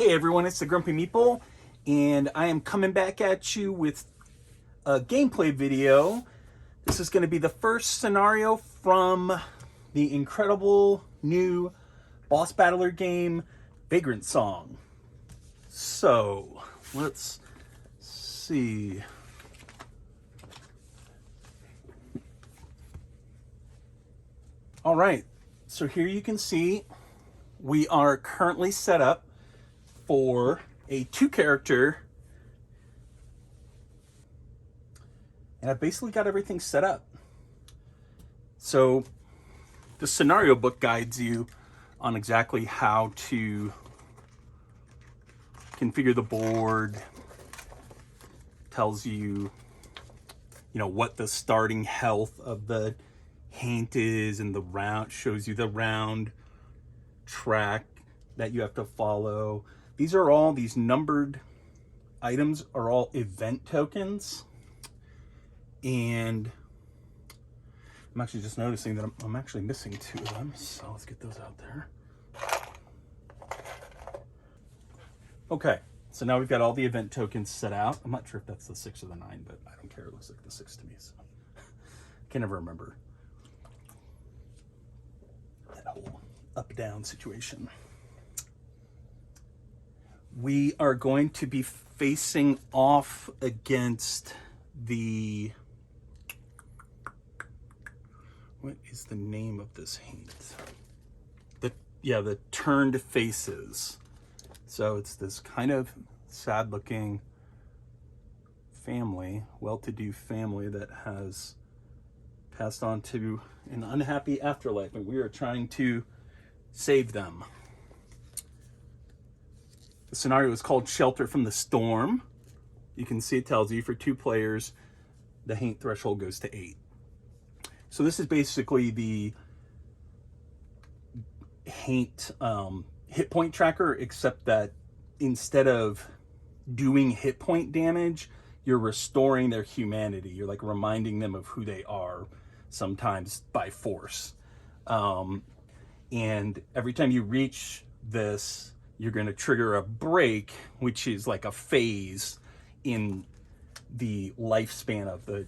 Hey everyone, it's the Grumpy Meeple, and I am coming back at you with a gameplay video. This is going to be the first scenario from the incredible new boss battler game, Vagrantsong. So, let's see. Alright, so here you can see we are currently set up for a 2-character, and I've basically got everything set up. So the scenario book guides you on exactly how to configure the board, tells you, what the starting health of the haint is, and the round shows you the round track that you have to follow. These numbered items are all event tokens, and I'm actually just noticing that I'm actually missing 2 of them, so let's get those out there. Okay, so now we've got all the event tokens set out. I'm not sure if that's the 6 or the 9, but I don't care. It looks like the 6 to me, so I can never remember that whole up-down situation. We are going to be facing off against the, what is the name of this haint? The turned faces. So it's this kind of sad looking family, well-to-do family that has passed on to an unhappy afterlife, and we are trying to save them. The scenario is called Shelter from the Storm. You can see it tells you for 2 players, the haint threshold goes to 8. So this is basically the haint hit point tracker, except that instead of doing hit point damage, you're restoring their humanity. You're like reminding them of who they are, sometimes by force. And every time you reach this, you're going to trigger a break, which is like a phase in the lifespan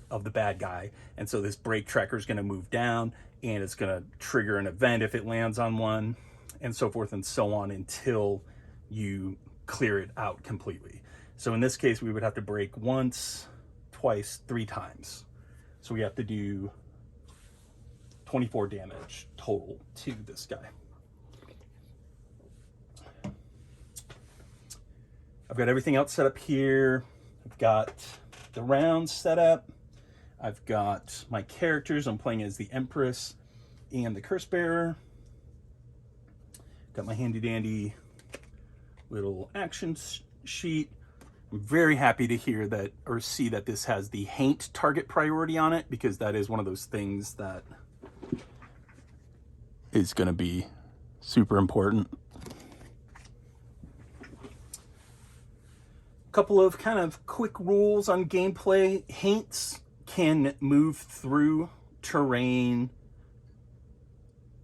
of the bad guy. And so this break tracker is going to move down, and it's going to trigger an event if it lands on one, and so forth and so on until you clear it out completely. So in this case, we would have to break once, twice, 3 times. So we have to do 24 damage total to this guy. I've got everything else set up here. I've got the rounds set up. I've got my characters. I'm playing as the Empress and the Curse Bearer. Got my handy dandy little action sheet. I'm very happy to hear that, or see that this has the haint target priority on it, because that is one of those things that is going to be super important. Couple of kind of quick rules on gameplay. Haints can move through terrain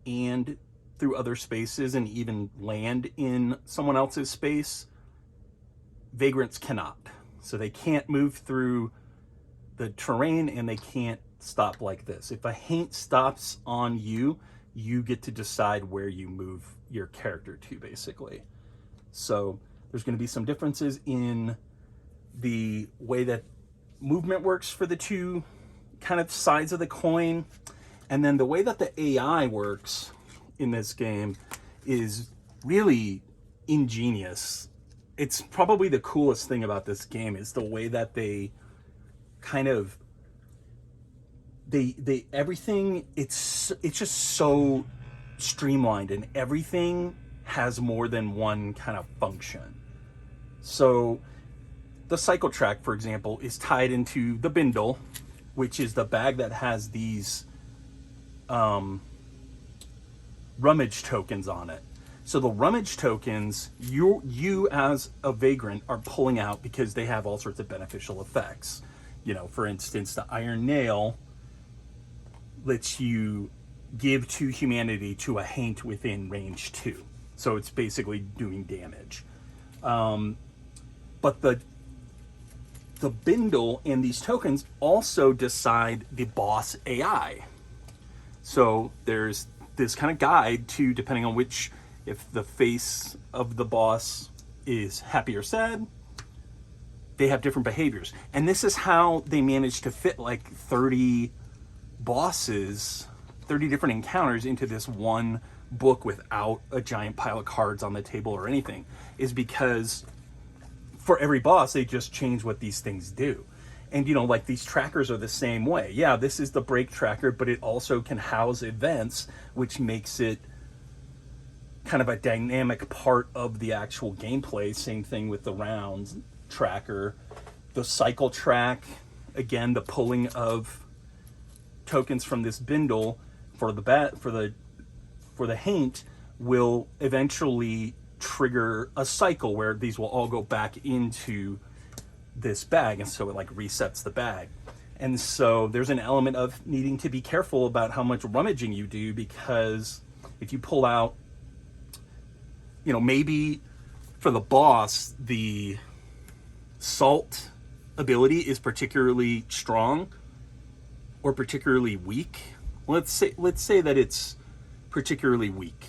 and through other spaces and even land in someone else's space. Vagrants cannot. So they can't move through the terrain, and they can't stop like this. If a haint stops on you, you get to decide where you move your character to, basically. So there's going to be some differences in the way that movement works for the 2 kind of sides of the coin. And then the way that the AI works in this game is really ingenious. It's probably the coolest thing about this game is the way that they kind of, they everything, it's just so streamlined, and everything has more than one kind of function. So the cycle track, for example, is tied into the bindle, which is the bag that has these rummage tokens on it. So the rummage tokens, you as a vagrant are pulling out because they have all sorts of beneficial effects. For instance, the iron nail lets you give 2 humanity to a haint within range 2. So it's basically doing damage. But the bindle and these tokens also decide the boss AI. So there's this kind of guide to, depending on which, if the face of the boss is happy or sad, they have different behaviors. And this is how they managed to fit like 30 bosses, 30 different encounters into this one book without a giant pile of cards on the table or anything, is because for every boss, they just change what these things do. And, you know, like these trackers are the same way. Yeah, this is the break tracker, but it also can house events, which makes it kind of a dynamic part of the actual gameplay. Same thing with the rounds tracker. The cycle track, again, the pulling of tokens from this bindle for the haint will eventually trigger a cycle where these will all go back into this bag, and so it like resets the bag. And so there's an element of needing to be careful about how much rummaging you do, because if you pull out, you know, maybe for the boss the salt ability is particularly strong or particularly weak. Let's say that it's particularly weak.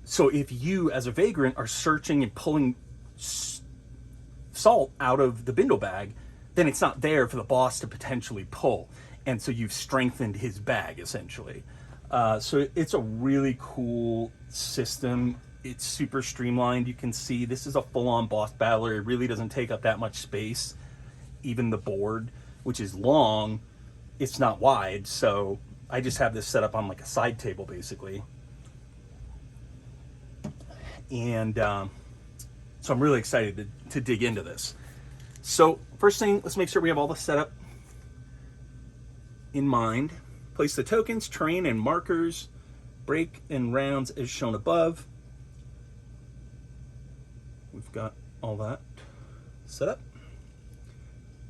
So if you as a vagrant are searching and pulling salt out of the bindle bag, then it's not there for the boss to potentially pull. And so you've strengthened his bag, essentially. So it's a really cool system. It's super streamlined. You can see this is a full-on boss battler. It really doesn't take up that much space. Even the board, which is long, it's not wide. So I just have this set up on like a side table, basically. And so I'm really excited to dig into this. So first thing, let's make sure we have all the setup in mind. Place the tokens, terrain, and markers, break and rounds as shown above. We've got all that set up.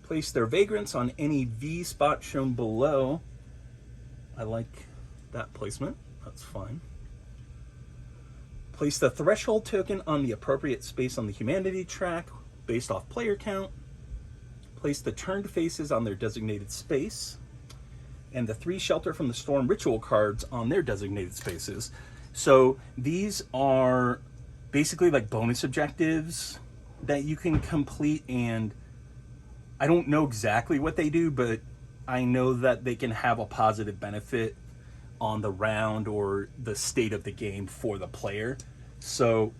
Place their vagrants on any V spot shown below. I like that placement. That's fine. Place the threshold token on the appropriate space on the humanity track based off player count. Place the turned faces on their designated space, and the 3 shelter from the storm ritual cards on their designated spaces. So these are basically like bonus objectives that you can complete, and I don't know exactly what they do, but I know that they can have a positive benefit on the round or the state of the game for the player. So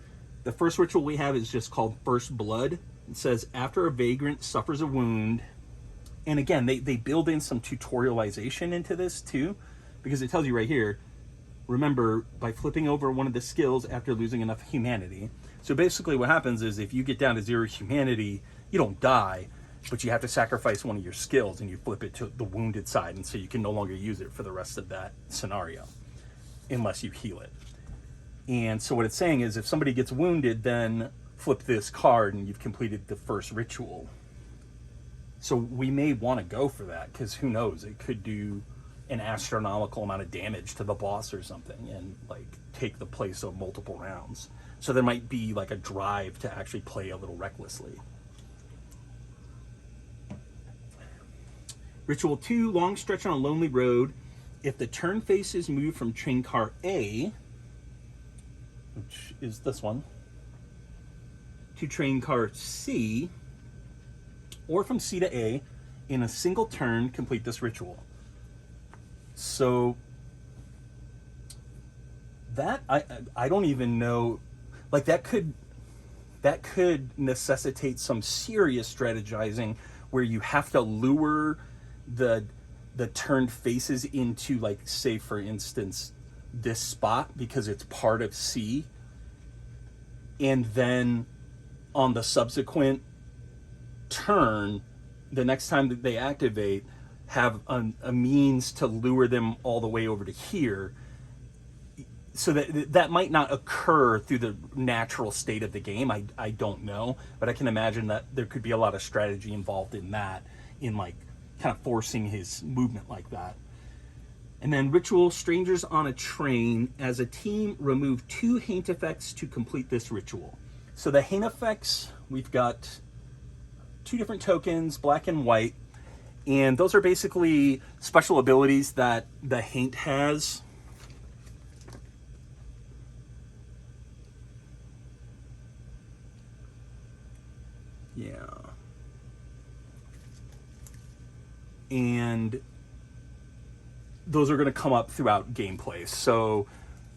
the first ritual we have is just called First Blood. It says after a vagrant suffers a wound, and again, they build in some tutorialization into this too, because it tells you right here, remember, by flipping over one of the skills after losing enough humanity. So basically what happens is if you get down to 0 humanity, you don't die, but you have to sacrifice one of your skills and you flip it to the wounded side, and so you can no longer use it for the rest of that scenario unless you heal it. And so what it's saying is if somebody gets wounded, then flip this card and you've completed the first ritual. So we may want to go for that, because who knows, it could do an astronomical amount of damage to the boss or something and like take the place of multiple rounds. So there might be like a drive to actually play a little recklessly. Ritual 2, long stretch on a lonely road. If the turn faces move from train car A, which is this one, to train car C, or from C to A, in a single turn, complete this ritual. So that I don't even know, like that could necessitate some serious strategizing where you have to lure the turned faces into, like, say for instance this spot because it's part of C, and then on the subsequent turn, the next time that they activate, have a means to lure them all the way over to here, so that might not occur through the natural state of the game. I don't know, but I can imagine that there could be a lot of strategy involved in that, in like kind of forcing his movement like that. And then ritual, strangers on a train. As a team, remove 2 haint effects to complete this ritual. So the Hain effects, we've got 2 different tokens, black and white, and those are basically special abilities that the Haint has. Yeah. And those are going to come up throughout gameplay. So,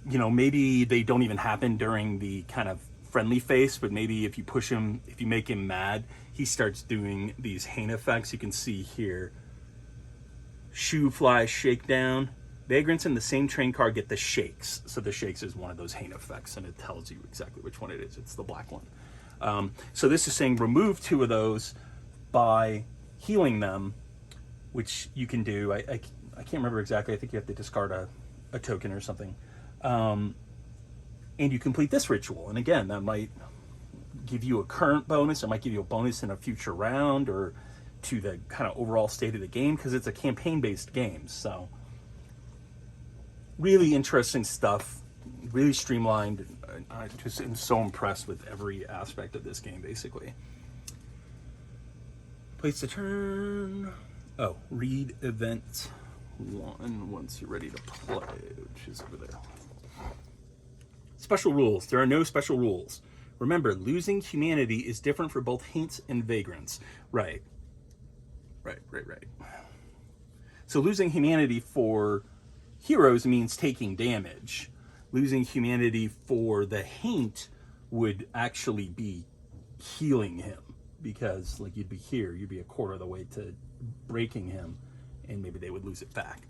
you know, maybe they don't even happen during the kind of friendly phase, but maybe if you push him, if you make him mad, he starts doing these Hain effects. You can see here, shoe fly, shakedown. Vagrants in the same train car get the shakes. So the shakes is one of those Hain effects, and it tells you exactly which one it is. It's the black one. So this is saying remove 2 of those by healing them, which you can do. I can't remember exactly. I think you have to discard a token or something. And you complete this ritual. And again, that might give you a current bonus. It might give you a bonus in a future round or to the kind of overall state of the game, because it's a campaign-based game. So really interesting stuff, really streamlined. I just am so impressed with every aspect of this game, basically. Place the turn. Oh, read event 1 once you're ready to play, which is over there. Special rules. There are no special rules. Remember, losing humanity is different for both Haints and Vagrants. Right. So losing humanity for heroes means taking damage. Losing humanity for the Haint would actually be healing him, because like you'd be here, you'd be a quarter of the way to breaking him, and maybe they would lose it back.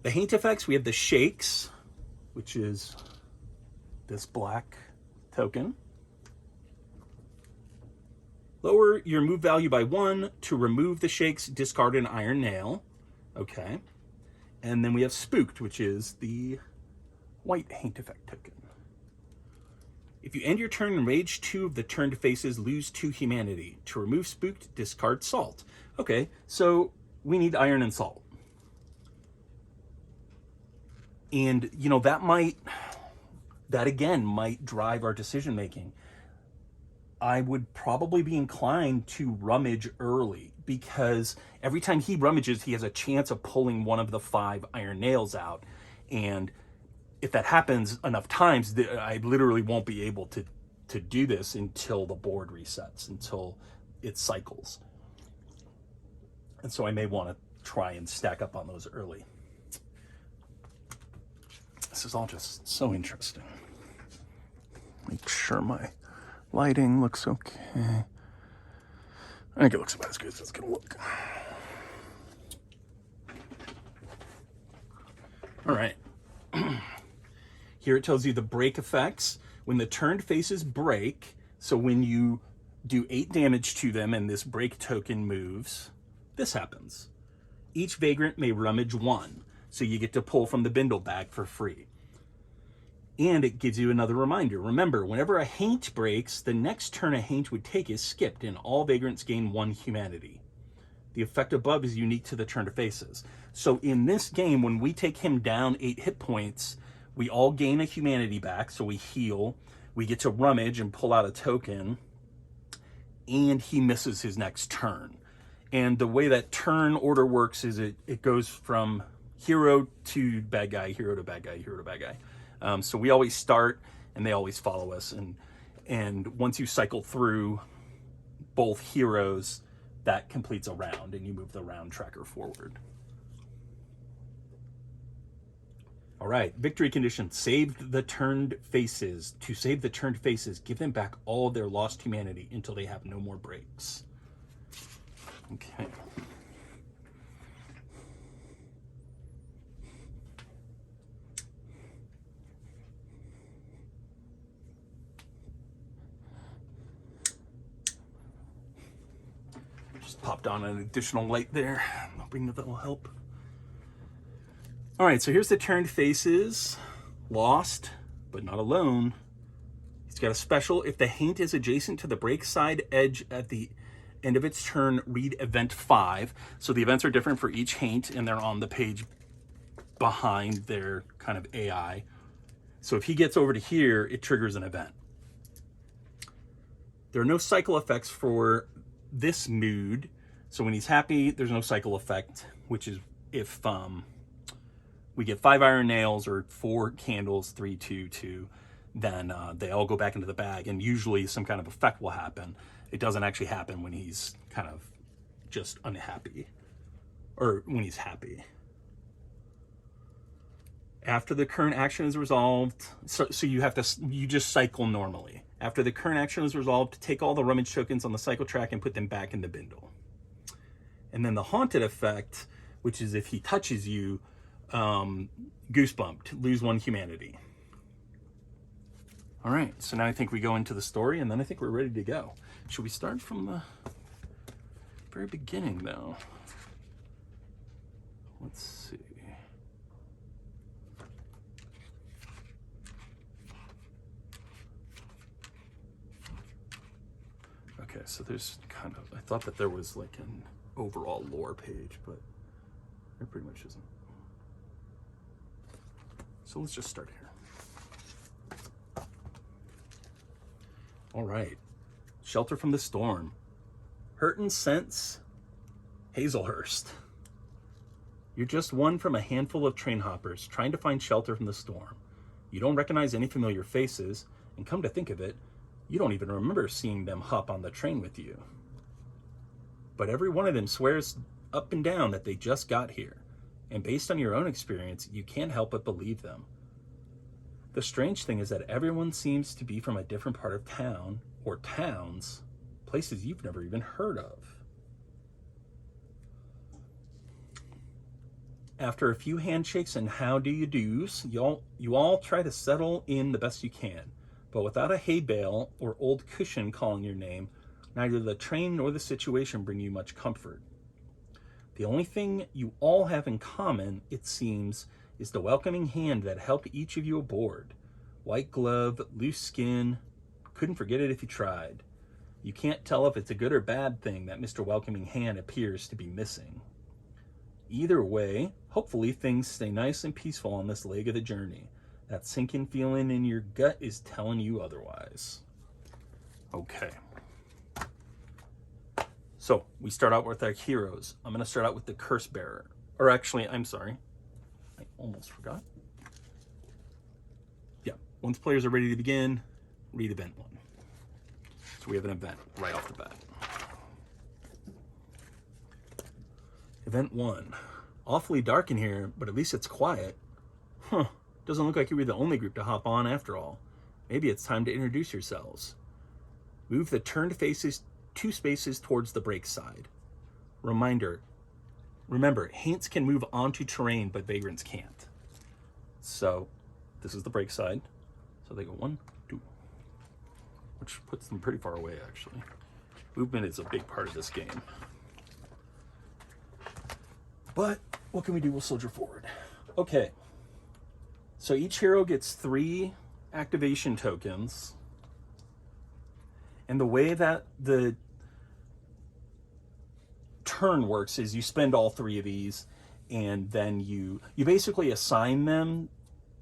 The Haint effects, we have the shakes, which is this black token. Lower your move value by 1 to remove the shakes, discard an iron nail. Okay. And then we have spooked, which is the white Haint effect token. If you end your turn in rage 2 of the turned faces, lose 2 humanity. To remove spooked, discard salt. Okay, so we need iron and salt. And, you know, that again might drive our decision making. I would probably be inclined to rummage early, because every time he rummages, he has a chance of pulling one of the 5 iron nails out. And if that happens enough times, I literally won't be able to do this until the board resets, until it cycles. And so I may want to try and stack up on those early. This is all just so interesting. Make sure my lighting looks okay. I think it looks about as good as it's gonna look. All right. Here it tells you the break effects. When the turned faces break, so when you do 8 damage to them and this break token moves, this happens. Each vagrant may rummage 1, so you get to pull from the bindle bag for free. And it gives you another reminder. Remember, whenever a Haint breaks, the next turn a Haint would take is skipped, and all vagrants gain 1 humanity. The effect above is unique to the turned faces. So in this game, when we take him down 8 hit points, we all gain a humanity back, so we heal. We get to rummage and pull out a token, and he misses his next turn. And the way that turn order works is it goes from hero to bad guy, hero to bad guy, hero to bad guy. So we always start, and they always follow us. And once you cycle through both heroes, that completes a round, and you move the round tracker forward. All right, victory condition, save the turned faces. To save the turned faces, give them back all their lost humanity until they have no more breaks. Okay. Just popped on an additional light there. I'm hoping that will help. All right, so here's the turned faces. Lost, but not alone. He's got a special. If the Haint is adjacent to the break side edge at the end of its turn, read event 5. So the events are different for each Haint, and they're on the page behind their kind of AI. So if he gets over to here, it triggers an event. There are no cycle effects for this mood. So when he's happy, there's no cycle effect, which is if we get 5 iron nails or 4 candles, 3, 2, 2, then they all go back into the bag, and usually some kind of effect will happen. It doesn't actually happen when he's kind of just unhappy, or when he's happy. After the current action is resolved, so you just cycle normally. After the current action is resolved, take all the rummage tokens on the cycle track and put them back in the bindle. And then the haunted effect, which is if he touches you, goosebumped, lose 1 humanity. All right, so now I think we go into the story, and then I think we're ready to go. Should we start from the very beginning, though? Let's see. Okay, so there's kind of, I thought that there was like an overall lore page, but there pretty much isn't. So let's just start here. All right. Shelter from the storm. Hurtin' Sense, Hazelhurst. You're just one from a handful of train hoppers trying to find shelter from the storm. You don't recognize any familiar faces, and come to think of it, you don't even remember seeing them hop on the train with you. But every one of them swears up and down that they just got here, and based on your own experience, you can't help but believe them. The strange thing is that everyone seems to be from a different part of town, or towns, places you've never even heard of. After a few handshakes and how do you do's, you all try to settle in the best you can, but without a hay bale or old cushion calling your name, neither the train nor the situation bring you much comfort. The only thing you all have in common, it seems, is the welcoming hand that helped each of you aboard. White glove, loose skin, couldn't forget it if you tried. You can't tell if it's a good or bad thing that Mr. Welcoming Hand appears to be missing. Either way, hopefully things stay nice and peaceful on this leg of the journey. That sinking feeling in your gut is telling you otherwise. Okay. So we start out with our heroes. I'm going to start out with the Curse Bearer. Or actually, I'm sorry. I almost forgot. Yeah. Once players are ready to begin, read event 1. So we have an event right off the bat. Event 1. Awfully dark in here, but at least it's quiet. Huh. Doesn't look like you were the only group to hop on after all. Maybe it's time to introduce yourselves. Move the turned faces 2 spaces towards the brake side. Remember, Haints can move onto terrain, but Vagrants can't. So, this is the brake side. So they go 1, 2. Which puts them pretty far away, actually. Movement is a big part of this game. But, what can we do? We'll soldier forward. Okay. So each hero gets 3 activation tokens. And the way that the turn works is you spend all 3 of these, and then you basically assign them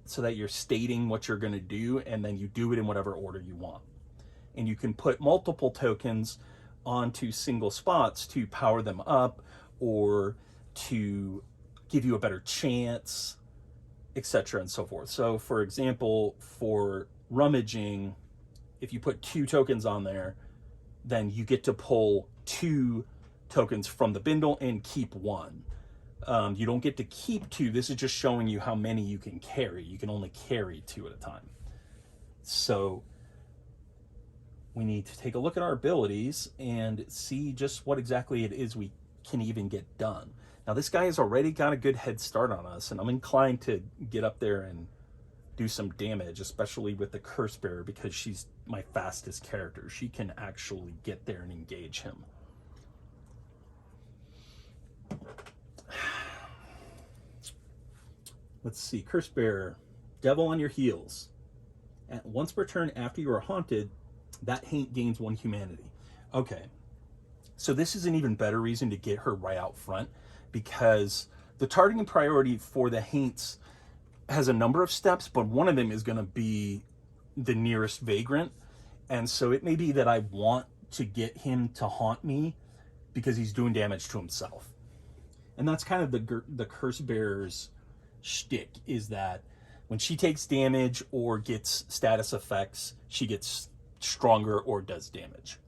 so that you're stating what you're going to do, and then you do it in whatever order you want. And you can put multiple tokens onto single spots to power them up or to give you a better chance, etc. and so forth. So for example, for rummaging, if you put 2 tokens on there, then you get to pull 2 tokens from the bindle and keep 1. You don't get to keep 2. This is just showing you how many you can carry. You can only carry 2 at a time. So we need to take a look at our abilities and see just what exactly it is we can even get done. Now this guy has already got a good head start on us, and I'm inclined to get up there and do some damage, especially with the Curse Bearer, because she's my fastest character. She can actually get there and engage him. Let's see, Curse Bearer, Devil on your heels. At once per turn after you are haunted, that Haint gains 1 humanity. Okay, so this is an even better reason to get her right out front, because the targeting priority for the Haints has a number of steps, but one of them is going to be the nearest Vagrant. And so it may be that I want to get him to haunt me because he's doing damage to himself. And that's kind of the curse bearer's shtick, is that when she takes damage or gets status effects, she gets stronger or does damage.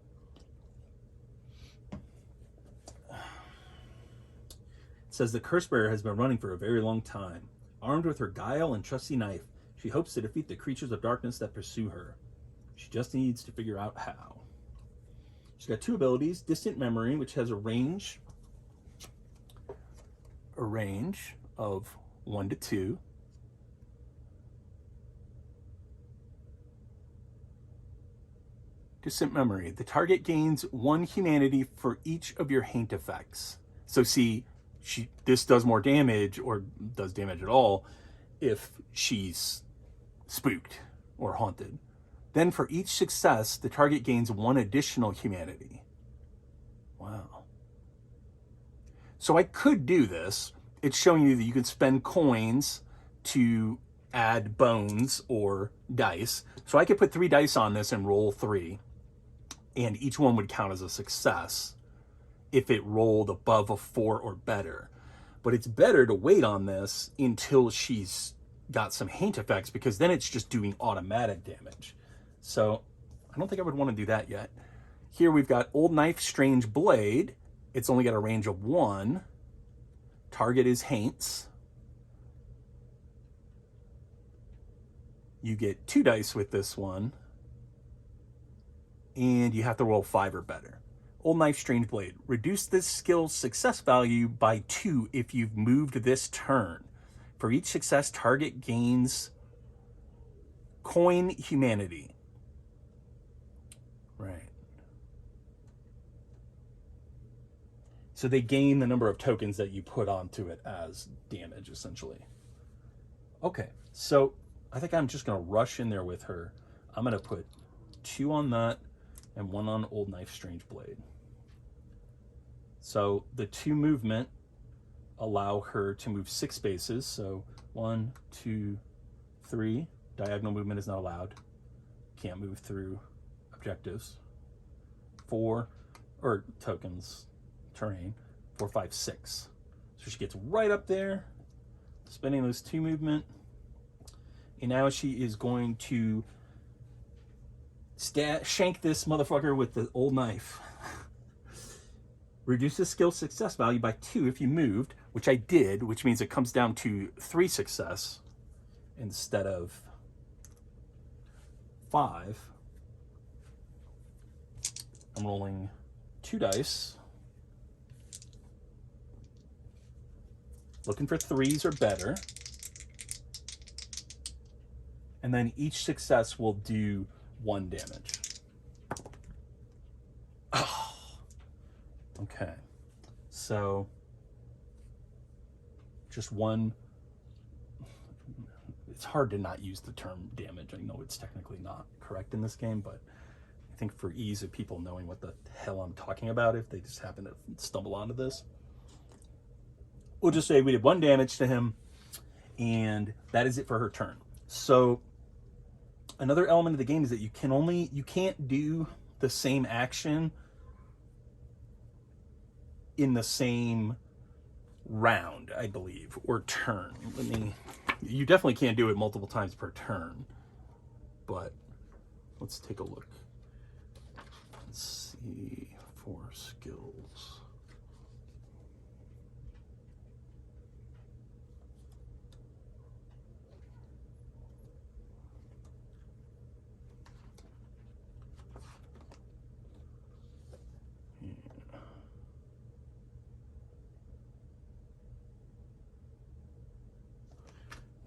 It says the curse bearer has been running for a very long time. Armed with her guile and trusty knife, she hopes to defeat the creatures of darkness that pursue her. She just needs to figure out how. She's got 2 abilities: Distant Memory, which has a range of 1 to 2. Distant Memory. The target gains 1 humanity for each of your haint effects. So see, this does more damage, or does damage at all, if she's spooked or haunted. Then for each success, the target gains 1 additional humanity. Wow. So I could do this. It's showing you that you can spend coins to add bones or dice. So I could put 3 dice on this and roll 3, and each one would count as a success if it rolled above a 4 or better. But it's better to wait on this until she's got some haint effects, because then it's just doing automatic damage. So I don't think I would want to do that yet. Here we've got Old Knife, Strange Blade. It's only got a range of 1. Target is haints. You get 2 dice with this one, and you have to roll 5 or better. Old Knife, Strange Blade. Reduce this skill's success value by 2 if you've moved this turn. For each success, target gains coin humanity. Right. So they gain the number of tokens that you put onto it as damage, essentially. Okay, so I think I'm just going to rush in there with her. I'm going to put 2 on that and 1 on Old Knife, Strange Blade. So the 2 movement allow her to move 6 spaces. So 1, 2, 3. Diagonal movement is not allowed. Can't move through objectives. 4, or tokens, terrain. 4, 5, 6. So she gets right up there, spending those 2 movement. And now she is going to shank this motherfucker with the old knife. Reduce the skill success value by 2 if you moved, which I did, which means it comes down to 3 success instead of 5. I'm rolling 2 dice. Looking for 3s or better. And then each success will do 1 damage. Oh. Okay. So just 1. It's hard to not use the term damage. I know it's technically not correct in this game, but I think for ease of people knowing what the hell I'm talking about, if they just happen to stumble onto this, we'll just say we did 1 damage to him, and that is it for her turn. So another element of the game is that you can't do the same action in the same round, I believe, or turn. You definitely can't do it multiple times per turn, but let's take a look. Let's see, 4 skills.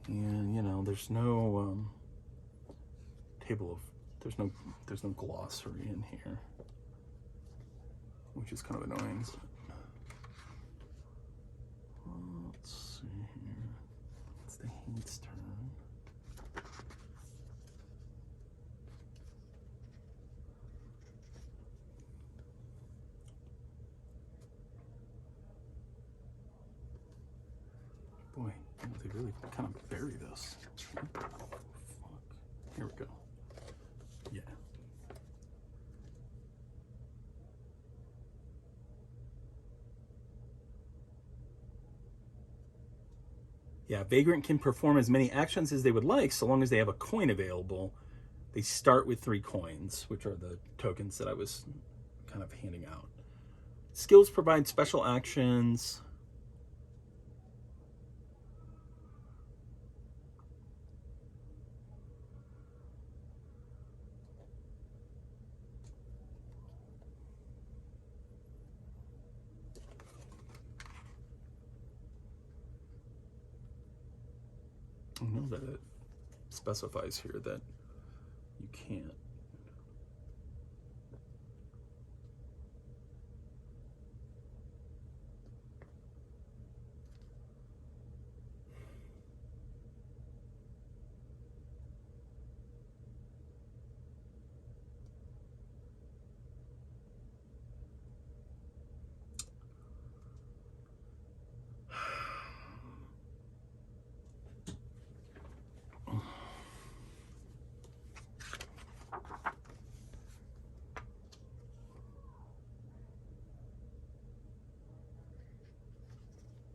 And you know, there's no there's no glossary in here, which is kind of annoying. Let's see here. It's the Haint's turn. Boy, they really kind of bury this. Oh, fuck. Here we go. Yeah. Yeah, Vagrant can perform as many actions as they would like so long as they have a coin available. They start with 3 coins, which are the tokens that I was kind of handing out. Skills provide special actions. I know that it specifies here that you can't.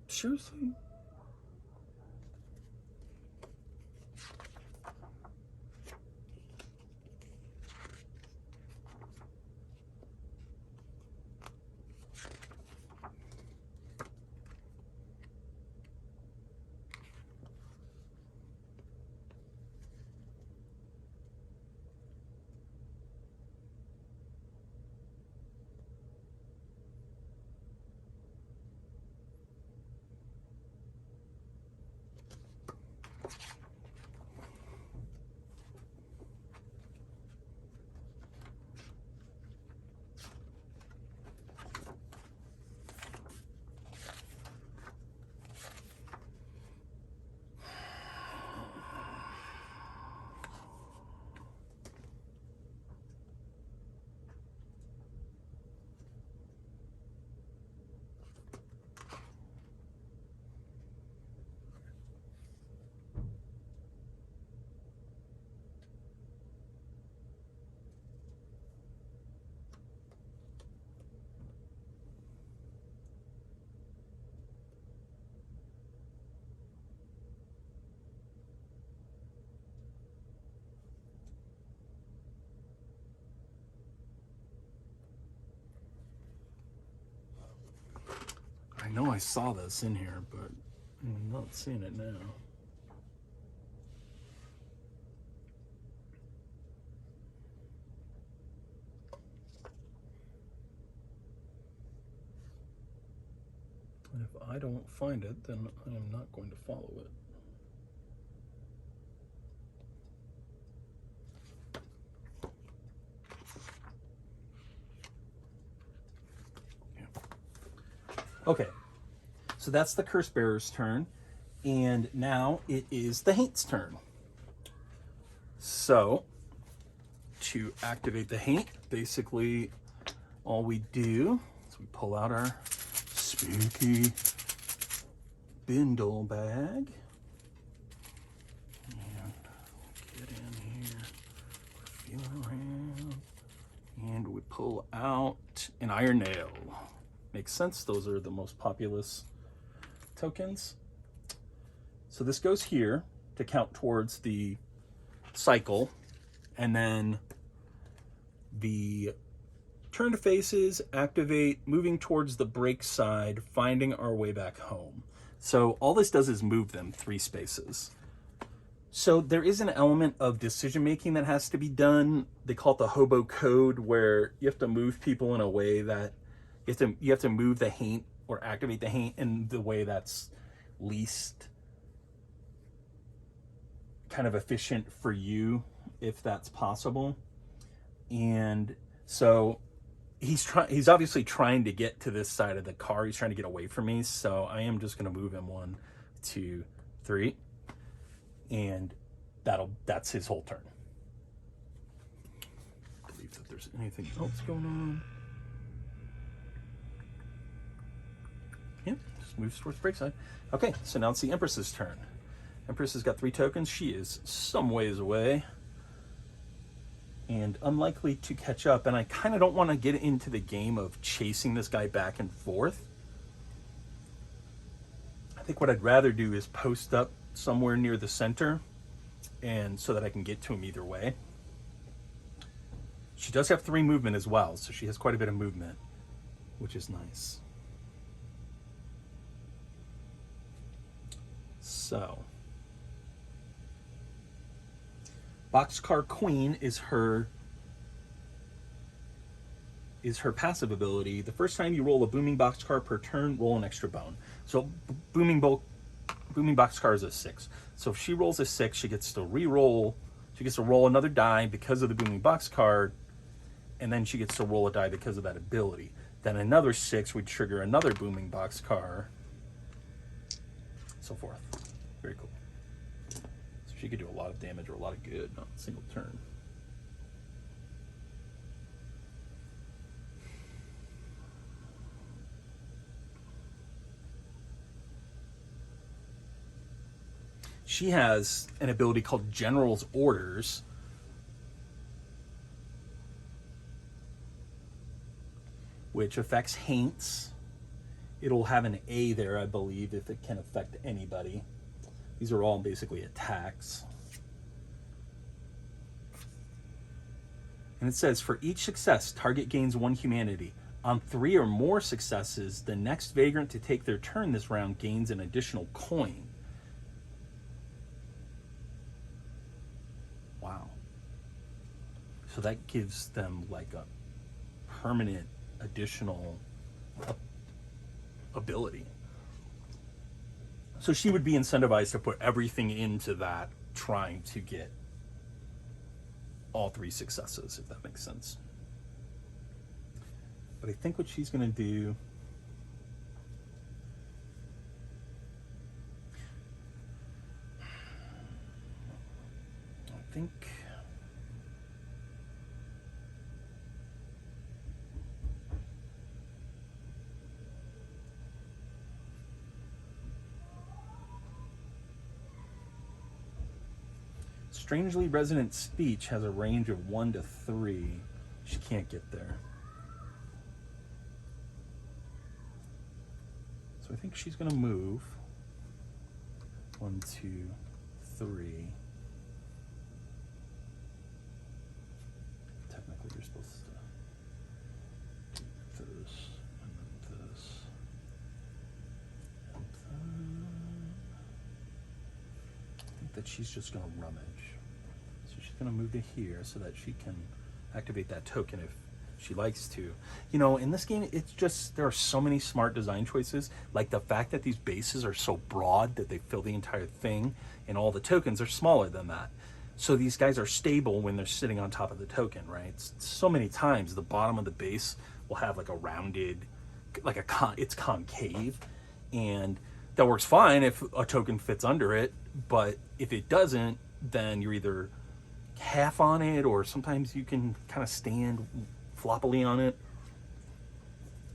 Seriously? I know I saw this in here, but I'm not seeing it now. And if I don't find it, then I am not going to follow it. Okay, so that's the Curse Bearer's turn, and now it is the Haint's turn. So, to activate the Haint, basically all we do is we pull out our spooky bindle bag, and get in here, feel around, and we pull out an Iron Nail. Makes sense, those are the most populous tokens. So this goes here to count towards the cycle, and then the turn to faces activate, moving towards the break side, finding our way back home. So all this does is move them 3 spaces. So there is an element of decision making that has to be done. They call it the hobo code, where you have to move people in a way that you have to move the Haint or activate the Haint in the way that's least kind of efficient for you, if that's possible. And so he's obviously trying to get to this side of the car. He's trying to get away from me. So I am just going to move him 1, 2, 3, and that's his whole turn. I believe that there's anything else going on. Yeah, just moves towards break side. Okay, so now it's the Empress's turn. Empress has got 3 tokens. She is some ways away and unlikely to catch up. And I kind of don't want to get into the game of chasing this guy back and forth. think what I'd rather do is post up somewhere near the center, and so that I can get to him either way. She does have 3 movement as well, so she has quite a bit of movement, which is nice. So, Boxcar Queen is her passive ability. The first time you roll a booming boxcar per turn, roll an extra bone. So booming boxcar is a 6. So if she rolls a 6, she gets to re-roll. She gets to roll another die because of the booming boxcar, and then she gets to roll a die because of that ability. Then another 6 would trigger another booming boxcar, so forth. Very cool. So she could do a lot of damage or a lot of good on a single turn. She has an ability called General's Orders, which affects Haints. It'll have an A there, I believe, if it can affect anybody. These are all basically attacks. And it says, for each success, target gains 1 humanity. On 3 or more successes, the next Vagrant to take their turn this round gains an additional coin. Wow. So that gives them like a permanent additional ability. So she would be incentivized to put everything into that, trying to get all 3 successes, if that makes sense. But I think what she's going to do, I think Strangely Resonant Speech has a range of 1 to 3. She can't get there. So I think she's going to move. 1, 2, 3. Technically, you're supposed to do this, and then this, and then I think that she's just going to rummage. So she's going to move to here so that she can activate that token if she likes to. You know, in this game, it's just, there are so many smart design choices, like the fact that these bases are so broad that they fill the entire thing, and all the tokens are smaller than that. So these guys are stable when they're sitting on top of the token, right? So many times the bottom of the base will have like a rounded, like it's concave, and that works fine if a token fits under it, but if it doesn't, then you're either half on it, or sometimes you can kind of stand floppily on it.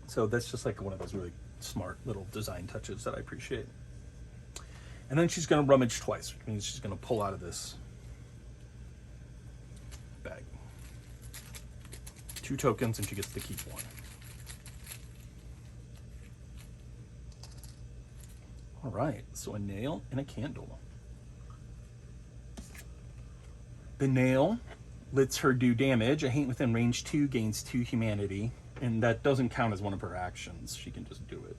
So that's just like one of those really smart little design touches that I appreciate. And then she's going to rummage twice, which means she's going to pull out of this bag 2 tokens, and she gets to keep 1. All right, so a nail and a candle. The nail lets her do damage. A Haint within range 2 gains 2 humanity, and that doesn't count as one of her actions. She can just do it.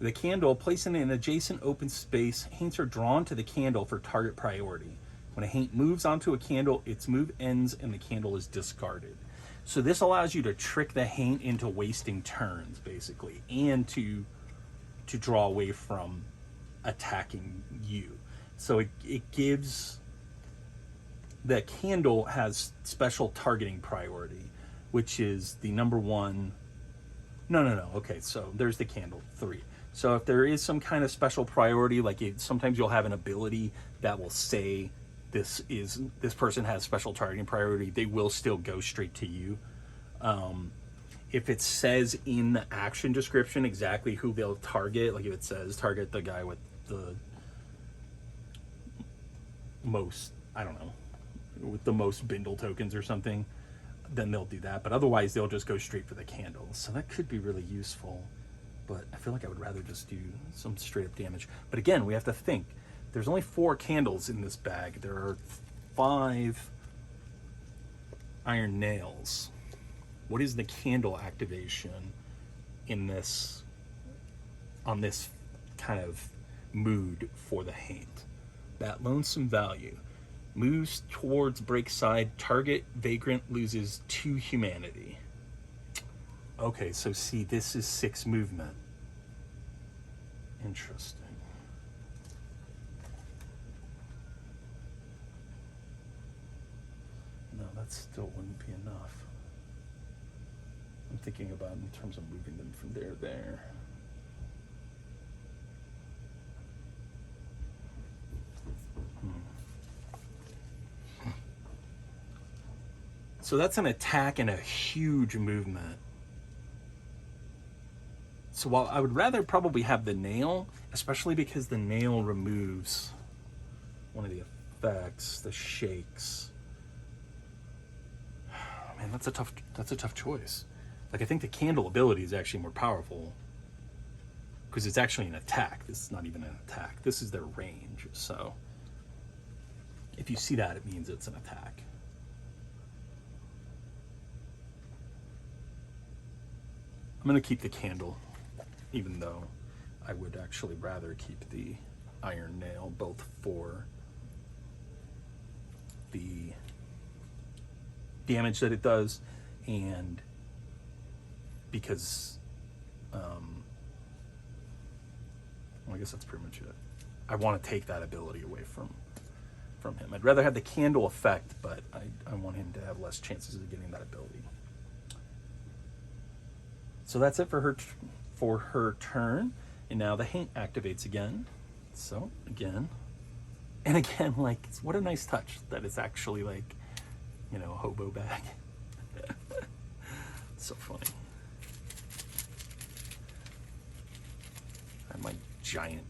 The candle, placed in an adjacent open space, Haints are drawn to the candle for target priority. When a Haint moves onto a candle, its move ends and the candle is discarded. So this allows you to trick the Haint into wasting turns, basically, and to draw away from attacking you. So it gives... The candle has special targeting priority, which is the number 1. No. Okay, so there's the candle 3. So if there is some kind of special priority, like sometimes you'll have an ability that will say this person has special targeting priority, they will still go straight to you. If it says in the action description exactly who they'll target, like if it says target the guy with the most, I don't know, with the most bindle tokens or something, then they'll do that. But otherwise, they'll just go straight for the candles. So that could be really useful. but I feel like I would rather just do some straight up damage. But again, we have to think. There's only 4 candles in this bag. There are 5 iron nails. What is the candle activation in this, on this kind of mood for the Haint? That lonesome value moves towards break side. Target vagrant loses 2 humanity. Okay, so see, this is 6 movement. Interesting. No, that still wouldn't be enough. I'm thinking about in terms of moving them from there to there. So that's an attack and a huge movement. So while I would rather probably have the nail, especially because the nail removes one of the effects, the shakes. Man, that's a tough choice. Like, I think the candle ability is actually more powerful because it's actually an attack. This is not even an attack. This is their range. So if you see that, it means it's an attack. I'm going to keep the candle, even though I would actually rather keep the iron nail, both for the damage that it does and because, well, I guess that's pretty much it. I want to take that ability away from him. I'd rather have the candle effect, but I want him to have less chances of getting that ability. So that's it for her turn, and now the Haint activates again. So again, and again, like, what a nice touch that it's actually like, you know, a hobo bag. So funny. I have my giant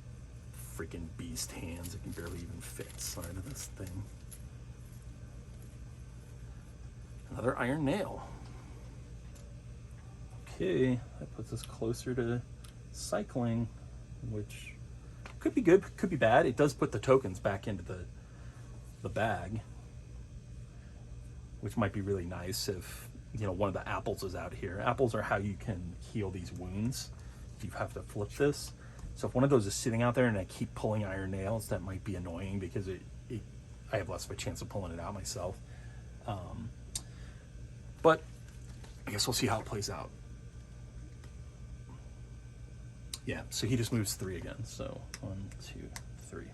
freaking beast hands. It can barely even fit inside of this thing. Another iron nail. Okay, that puts us closer to cycling, which could be good, could be bad. It does put the tokens back into the bag, which might be really nice if, you know, one of the apples is out here. Apples are how you can heal these wounds. You have to flip this. So if one of those is sitting out there and I keep pulling iron nails, that might be annoying because I have less of a chance of pulling it out myself. But I guess we'll see how it plays out. Yeah, so he just moves 3 again. So 1, 2, 3.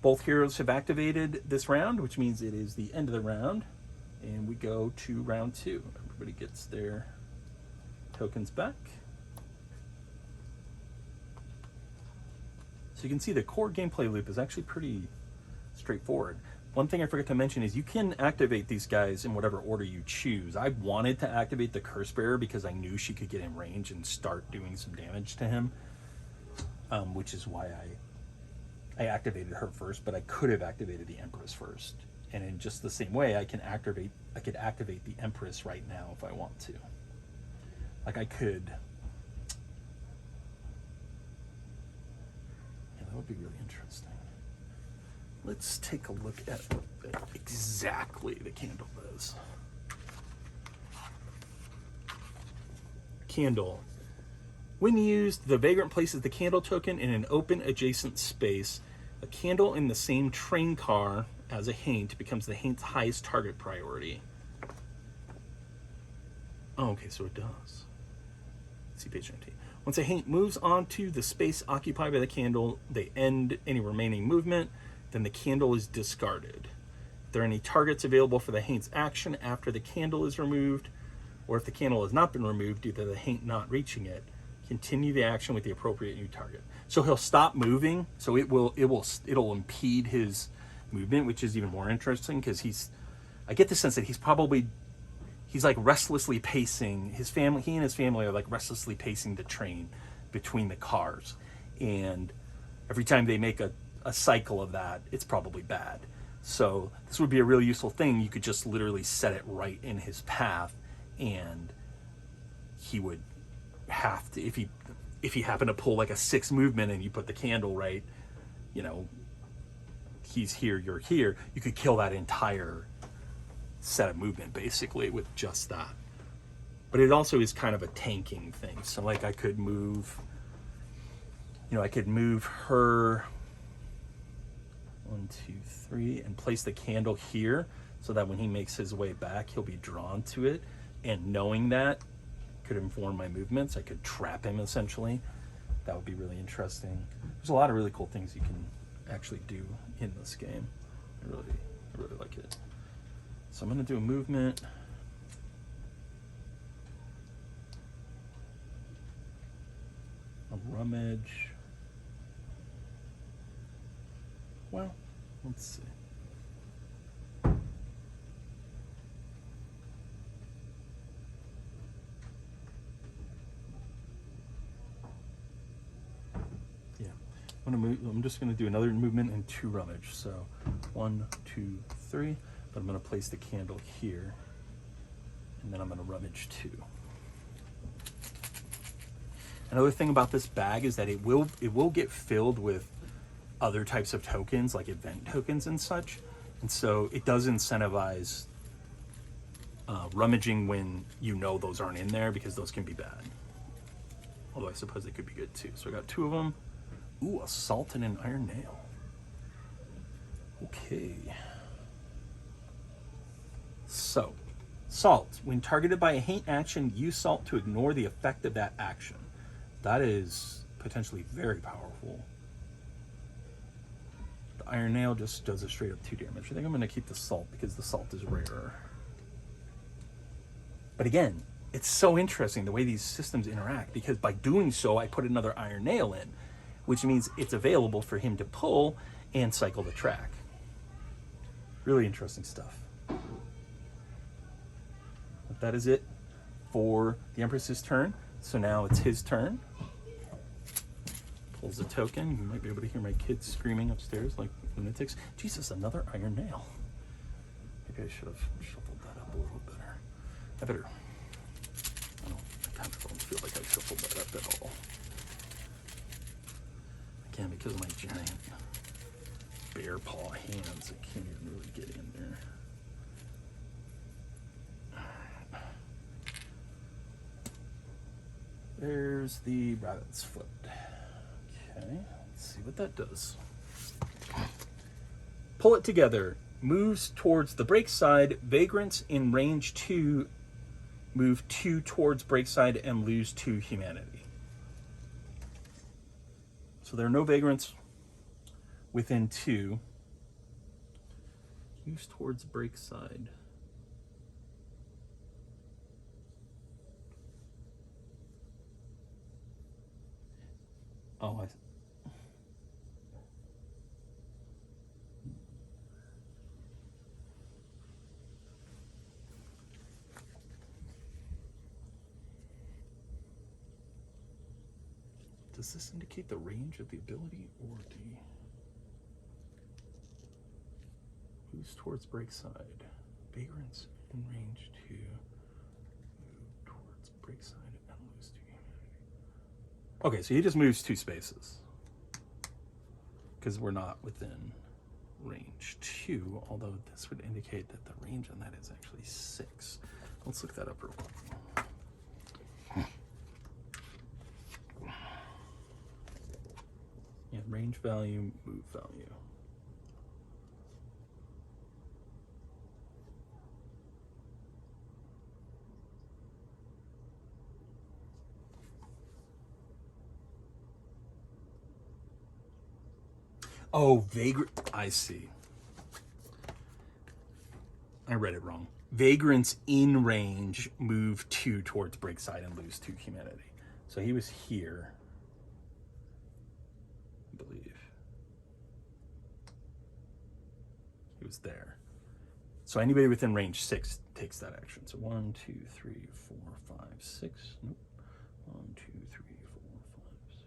Both heroes have activated this round, which means it is the end of the round. And we go to round 2. Everybody gets their tokens back. So you can see the core gameplay loop is actually pretty straightforward. One thing I forgot to mention is you can activate these guys in whatever order you choose. I wanted to activate the Curse Bearer because I knew she could get in range and start doing some damage to him, which is why I activated her first, but I could have activated the Empress first. And in just the same way, I could activate the Empress right now if I want to. Like, I could. Yeah, that would be really interesting. Let's take a look at what exactly the candle does. Candle. When used, the Vagrant places the candle token in an open adjacent space. A candle in the same train car as a Haint becomes the Haint's highest target priority. Oh, okay, so it does. See page 19. Once a Haint moves onto the space occupied by the candle, they end any remaining movement. Then the candle is discarded. If there are any targets available for the Haint's action after the candle is removed, or if the candle has not been removed due to the Haint not reaching it, continue the action with the appropriate new target. So he'll stop moving, so it'll impede his movement, which is even more interesting because I get the sense that he's like restlessly pacing. He and his family are like restlessly pacing the train between the cars, and every time they make a cycle of that, it's probably bad. So this would be a really useful thing. You could just literally set it right in his path, and he would have to, if he happened to pull like a 6 movement and you put the candle right, you know, he's here, you're here, you could kill that entire set of movement basically with just that. But it also is kind of a tanking thing. So like I could move, you know, I could move her 1, 2, 3 and place the candle here so that when he makes his way back, he'll be drawn to it. And knowing that could inform my movements. I could trap him essentially. That would be really interesting. There's a lot of really cool things you can actually do in this game. I really like it. So I'm going to do a movement. A rummage. Well, let's see. Yeah, I'm just going to do another movement and 2 rummage. So 1, 2, 3. But I'm going to place the candle here, and then I'm going to rummage 2. Another thing about this bag is that it will get filled with other types of tokens, like event tokens and such. And so it does incentivize rummaging when you know those aren't in there, because those can be bad. Although I suppose they could be good too. So I got 2 of them. Ooh, a salt and an iron nail. Okay. So, salt. When targeted by a hate action, use salt to ignore the effect of that action. That is potentially very powerful. The iron nail just does a straight up 2 damage. I think I'm going to keep the salt because the salt is rarer. But again, it's so interesting the way these systems interact, because by doing so, I put another iron nail in, which means it's available for him to pull and cycle the track. Really interesting stuff. But that is it for the Empress's turn. So now it's his turn. Pulls a token. You might be able to hear my kids screaming upstairs like lunatics. Jesus, another iron nail. Maybe I should have shuffled that up a little better. I kind of don't feel like I shuffled that up at all. Again, because of my giant bear paw hands, I can't even really get in there. There's the rabbit's foot. Okay, let's see what that does. Pull it together. Moves towards the break side. Vagrants in range 2 move 2 towards break side and lose 2 humanity. So there are no vagrants within 2. Moves towards break side. Oh, does this indicate the range of the ability or the moves towards break side? Vagrants in range 2 move towards break side and lose 2 humanity. Okay, so he just moves 2 spaces because we're not within range 2, although this would indicate that the range on that is actually 6. Let's look that up real quick. Yeah, range value, move value. Oh, vagrant. I see. I read it wrong. Vagrants in range move 2 towards break side and lose 2 humanity. So he was here, I believe. He was there. So anybody within range 6 takes that action. So 1, 2, 3, 4, 5, 6. Nope. 1, 2, 3, 4, 5, 6.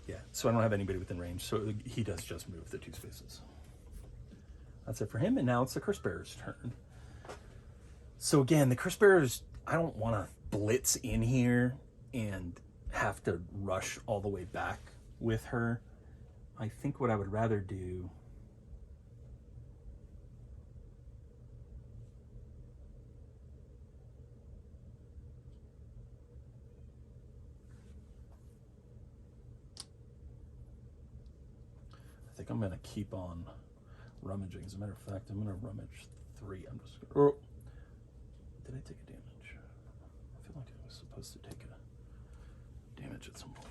Yeah, so I don't have anybody within range. So he does just move the 2 spaces. That's it for him. And now it's the Curse Bearer's turn. So again, the Curse Bearers, I don't want to blitz in here and have to rush all the way back with her. I think what I would rather do I think I'm going to keep on rummaging. As a matter of fact, I'm going to rummage 3. I'm just gonna, did I take a damage? I feel like I was supposed to take a damage at some point.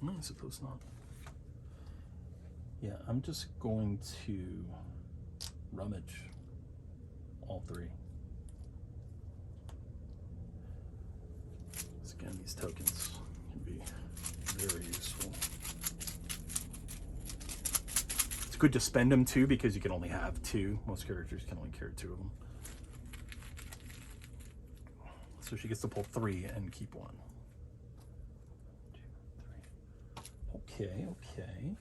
I suppose not. Yeah, I'm just going to rummage all 3. So again, these tokens can be very useful. It's good to spend them too, because you can only have 2. Most characters can only carry 2 of them. So she gets to pull 3 and keep 1. 2, 3. Okay.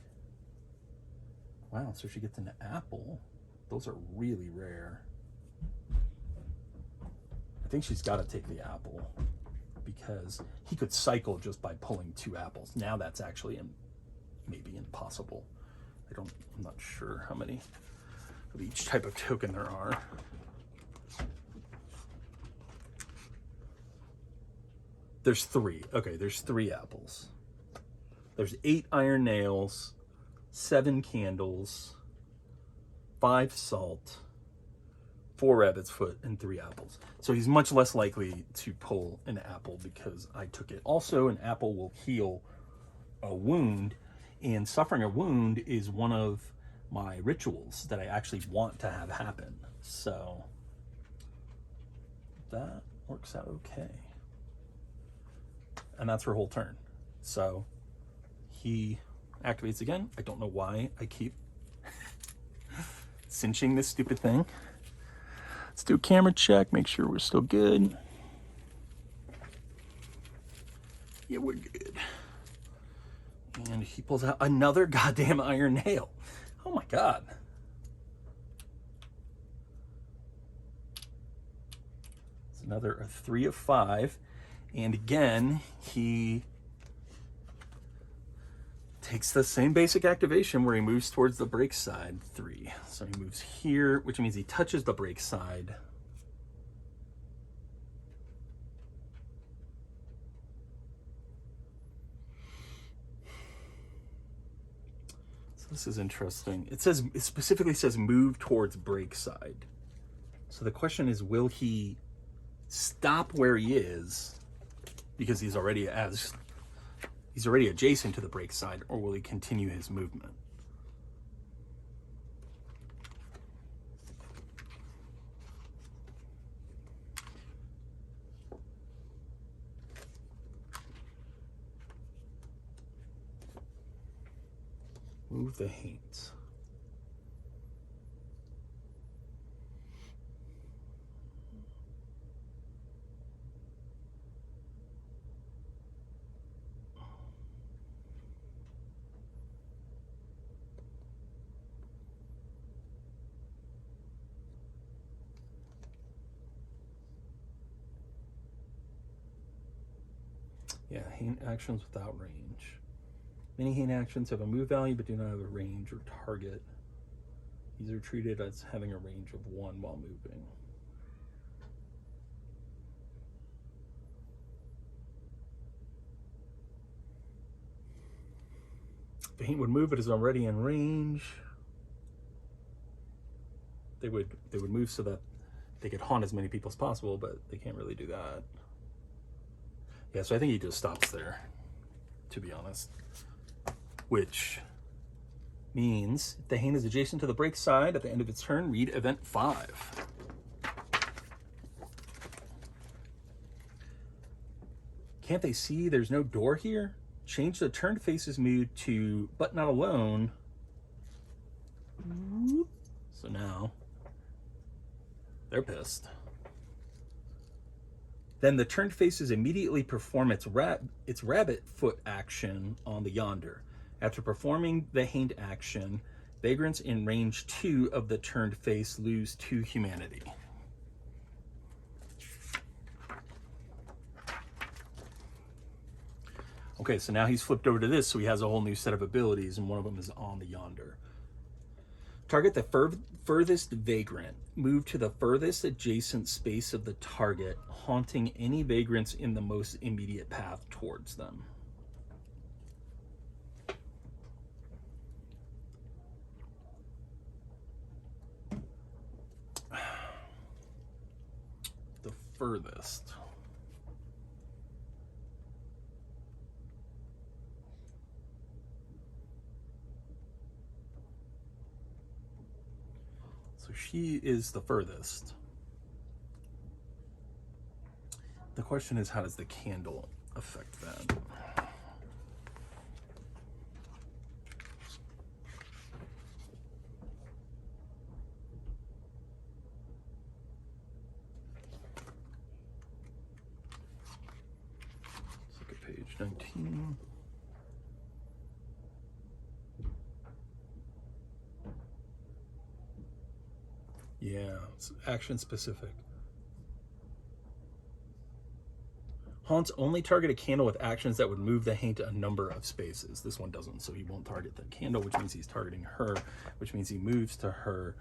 Wow, so she gets an apple. Those are really rare. I think she's got to take the apple, because he could cycle just by pulling 2 apples. Now that's actually maybe impossible. I'm not sure how many of each type of token there are. There's 3. Okay, there's 3 apples. There's 8 iron nails, 7 candles, 5 salt, 4 rabbit's foot, and 3 apples. So he's much less likely to pull an apple because I took it. Also, an apple will heal a wound, and suffering a wound is one of my rituals that I actually want to have happen. So that works out okay. And that's her whole turn. So he activates again. I don't know why I keep cinching this stupid thing. Let's do a camera check, make sure we're still good. Yeah, we're good. And he pulls out another goddamn iron nail. Oh my god. It's another 3 of 5. And again, he takes the same basic activation where he moves towards the break side 3. So he moves here, which means he touches the break side. So this is interesting. It specifically says move towards break side. So the question is, will he stop where he is because he's already adjacent to the break side, or will he continue his movement? Move the haints. Yeah, haint actions without range. Many haint actions have a move value but do not have a range or target. These are treated as having a range of 1 while moving. If the haint would move, it is already in range. They would move so that they could haunt as many people as possible, but they can't really do that. Yeah, so I think he just stops there, to be honest. Which means if the haint is adjacent to the break side at the end of its turn, read event 5. Can't they see there's no door here? Change the turn face's mood to but not alone. So now they're pissed. Then the turned faces immediately perform its rabbit foot action on the yonder. After performing the haint action, vagrants in range 2 of the turned face lose 2 humanity. Okay, so now he's flipped over to this, so he has a whole new set of abilities, and one of them is on the yonder. Target the furthest vagrant. Move to the furthest adjacent space of the target, haunting any vagrants in the most immediate path towards them. The furthest. So she is the furthest. The question is, how does the candle affect that? Let's look at page 19. Yeah, it's action specific. Haunts only target a candle with actions that would move the haint a number of spaces. This one doesn't, so he won't target the candle, which means he's targeting her, which means he moves to her,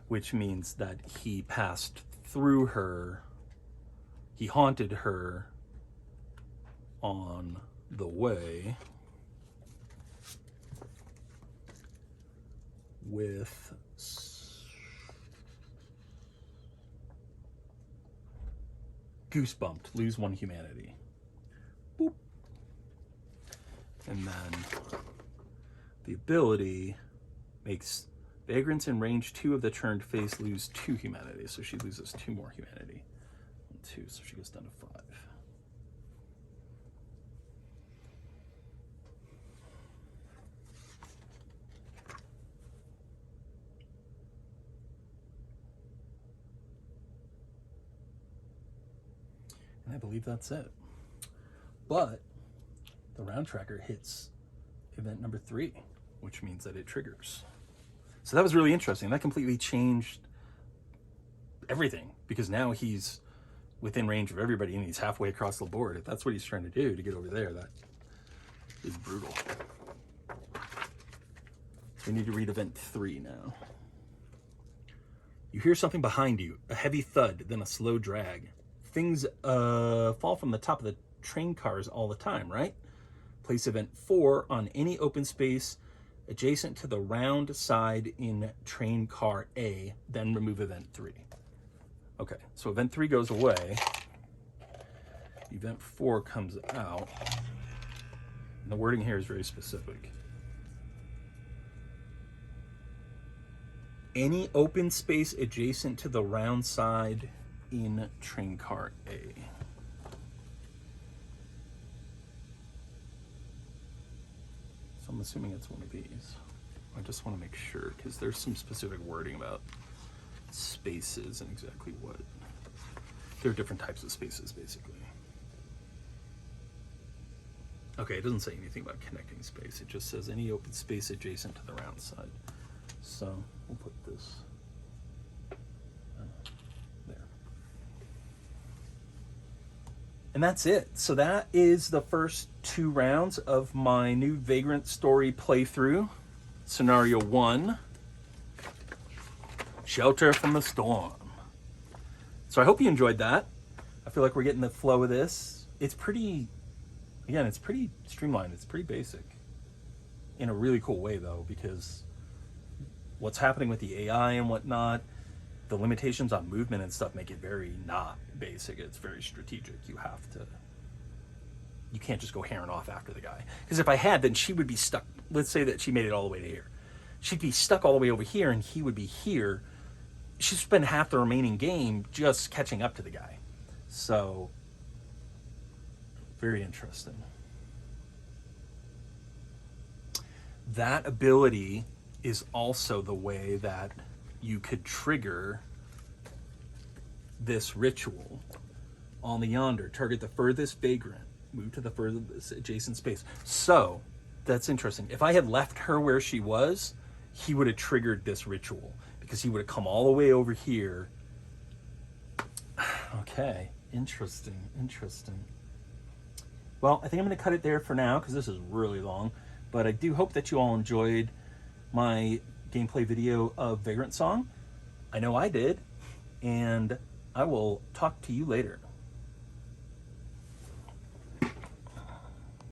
which means that he passed through her, he haunted her on the way with goosebumped, lose 1 humanity. Boop. And then the ability makes vagrants in range 2 of the turned face lose 2 humanity. So she loses 2 more humanity. 2, so she goes down to 5. And I believe that's it. But the round tracker hits event number 3, which means that it triggers. So that was really interesting. That completely changed everything, because now he's within range of everybody and he's halfway across the board. If that's what he's trying to do to get over there, that is brutal. We need to read event 3 now. You hear something behind you, a heavy thud, then a slow drag. Things fall from the top of the train cars all the time, right? Place event 4 on any open space adjacent to the round side in train car A, then remove event 3. Okay, so event 3 goes away. Event 4 comes out. And the wording here is very specific. Any open space adjacent to the round side in train car A. So I'm assuming it's one of these. I just want to make sure, because there's some specific wording about spaces and exactly what. There are different types of spaces, basically. Okay, it doesn't say anything about connecting space. It just says any open space adjacent to the round side. So we'll put this there. And that's it. So that is the first 2 rounds of my new Vagrant story playthrough. Scenario 1, Shelter from the Storm. So I hope you enjoyed that. I feel like we're getting the flow of this. It's pretty, again, it's pretty streamlined. It's pretty basic in a really cool way, though, because what's happening with the AI and whatnot, the limitations on movement and stuff make it very not basic. It's very strategic. You can't just go herring off after the guy. Because if I had, then she would be stuck. Let's say that she made it all the way to here. She'd be stuck all the way over here and he would be here. She'd spend half the remaining game just catching up to the guy. So, very interesting. That ability is also the way that you could trigger this ritual on the yonder. Target the furthest vagrant. Move to the furthest adjacent space. So, that's interesting. If I had left her where she was, he would have triggered this ritual, because he would have come all the way over here. Okay, interesting, interesting. Well, I think I'm going to cut it there for now, because this is really long. But I do hope that you all enjoyed my gameplay video of Vagrantsong. I know I did. And I will talk to you later.